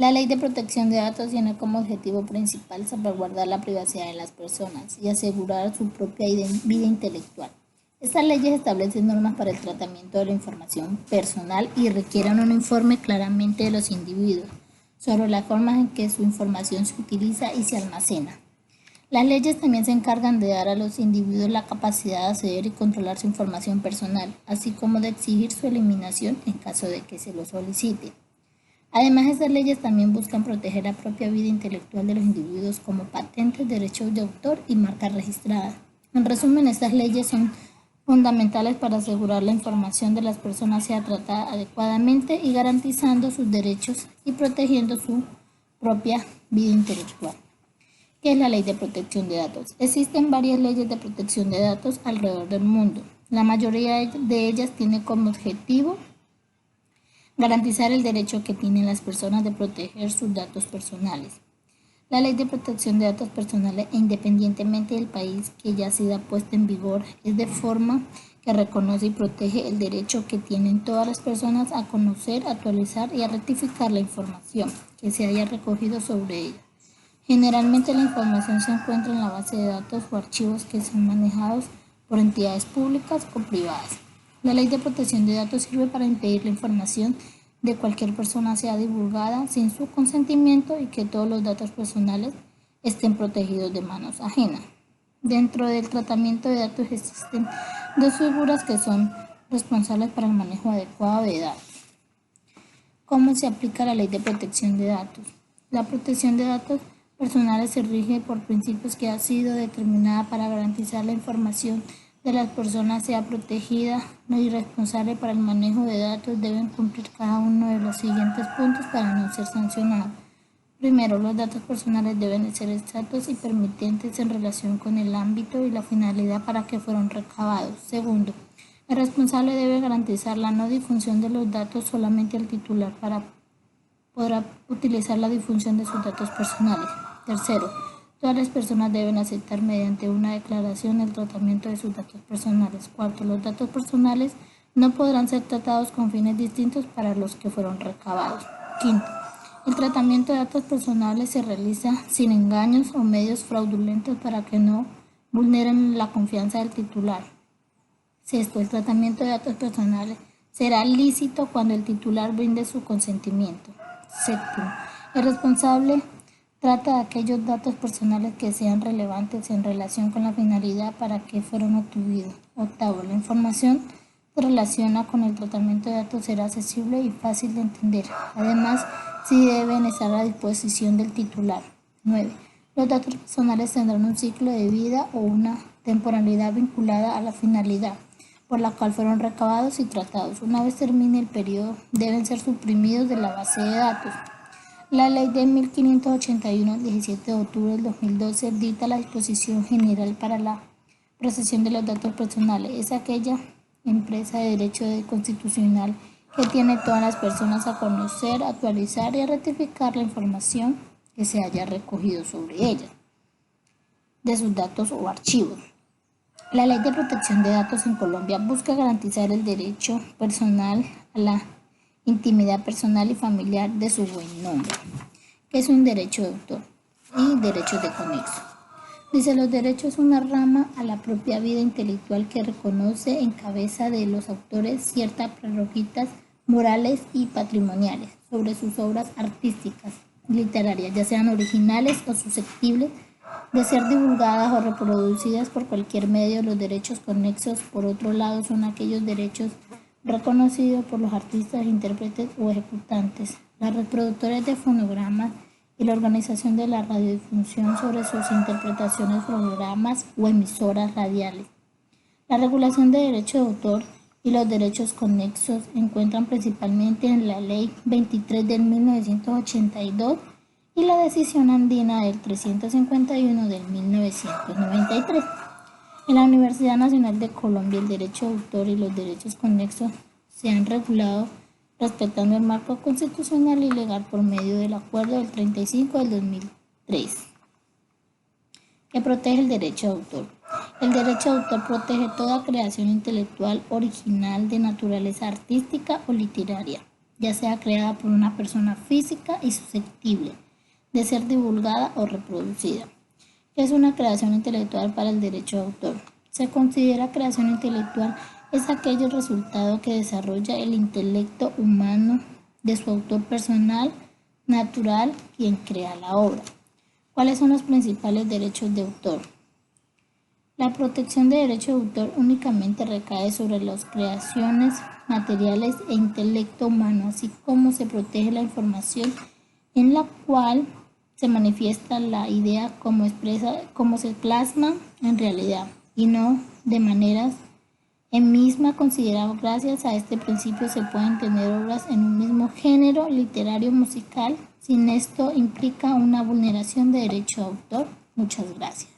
La Ley de Protección de Datos tiene como objetivo principal salvaguardar la privacidad de las personas y asegurar su propia vida intelectual. Estas leyes establecen normas para el tratamiento de la información personal y requieren un informe claramente de los individuos sobre la forma en que su información se utiliza y se almacena. Las leyes también se encargan de dar a los individuos la capacidad de acceder y controlar su información personal, así como de exigir su eliminación en caso de que se lo solicite. Además, estas leyes también buscan proteger la propia vida intelectual de los individuos como patentes, derechos de autor y marcas registradas. En resumen, estas leyes son fundamentales para asegurar la información de las personas sea tratada adecuadamente y garantizando sus derechos y protegiendo su propia vida intelectual. ¿Qué es la Ley de Protección de Datos? Existen varias leyes de protección de datos alrededor del mundo. La mayoría de ellas tiene como objetivo garantizar el derecho que tienen las personas de proteger sus datos personales. La Ley de Protección de Datos Personales, independientemente del país que ya sea puesta en vigor, es de forma que reconoce y protege el derecho que tienen todas las personas a conocer, actualizar y a rectificar la información que se haya recogido sobre ella. Generalmente la información se encuentra en la base de datos o archivos que son manejados por entidades públicas o privadas. La Ley de Protección de Datos sirve para impedir la información de cualquier persona sea divulgada sin su consentimiento y que todos los datos personales estén protegidos de manos ajenas. Dentro del tratamiento de datos existen dos figuras que son responsables para el manejo adecuado de datos. ¿Cómo se aplica la Ley de Protección de Datos? La protección de datos personales se rige por principios que ha sido determinada para garantizar la información de las personas sea protegida. Los responsables para el manejo de datos deben cumplir cada uno de los siguientes puntos para no ser sancionados. Primero, los datos personales deben ser exactos y permitentes en relación con el ámbito y la finalidad para que fueron recabados. Segundo, el responsable debe garantizar la no difusión de los datos solamente al titular para podrá utilizar la difusión de sus datos personales. Tercero, todas las personas deben aceptar mediante una declaración el tratamiento de sus datos personales. Cuarto, los datos personales no podrán ser tratados con fines distintos para los que fueron recabados. Quinto, el tratamiento de datos personales se realiza sin engaños o medios fraudulentos para que no vulneren la confianza del titular. Sexto, el tratamiento de datos personales será lícito cuando el titular brinde su consentimiento. Séptimo, el responsable trata de aquellos datos personales que sean relevantes en relación con la finalidad para que fueron obtenidos. Octavo, la información se relaciona con el tratamiento de datos será accesible y fácil de entender. Además, sí deben estar a disposición del titular. 9. Los datos personales tendrán un ciclo de vida o una temporalidad vinculada a la finalidad por la cual fueron recabados y tratados. Una vez termine el periodo, deben ser suprimidos de la base de datos. La Ley de 1581, el 17 de octubre del 2012, dicta la disposición general para la procesión de los datos personales. Es aquella empresa de derecho constitucional que tiene todas las personas a conocer, actualizar y a rectificar la información que se haya recogido sobre ella, de sus datos o archivos. La Ley de Protección de Datos en Colombia busca garantizar el derecho personal a la intimidad personal y familiar de su buen nombre, que es un derecho de autor, y derechos de conexo. Dice, los derechos son una rama a la propia vida intelectual que reconoce en cabeza de los autores ciertas prerrogativas morales y patrimoniales sobre sus obras artísticas, literarias, ya sean originales o susceptibles de ser divulgadas o reproducidas por cualquier medio. Los derechos conexos, por otro lado, son aquellos derechos reconocidos por los artistas, intérpretes o ejecutantes, las reproductoras de fonogramas y la organización de la radiodifusión sobre sus interpretaciones, programas o emisoras radiales. La regulación de derechos de autor y los derechos conexos se encuentran principalmente en la Ley 23 de 1982 y la Decisión Andina del 351 de 1993. En la Universidad Nacional de Colombia, el derecho de autor y los derechos conexos se han regulado respetando el marco constitucional y legal por medio del Acuerdo del 35 del 2003, que protege el derecho de autor. El derecho de autor protege toda creación intelectual original de naturaleza artística o literaria, ya sea creada por una persona física y susceptible de ser divulgada o reproducida. ¿Qué es una creación intelectual para el derecho de autor? Se considera creación intelectual es aquello resultado que desarrolla el intelecto humano de su autor personal, natural, quien crea la obra. ¿Cuáles son los principales derechos de autor? La protección de derecho de autor únicamente recae sobre las creaciones materiales e intelecto humano, así como se protege la información en la cual se manifiesta la idea como se plasma en realidad y no de maneras en misma considerado. Gracias a este principio se pueden tener obras en un mismo género literario musical, sin esto implica una vulneración de derecho de autor. Muchas gracias.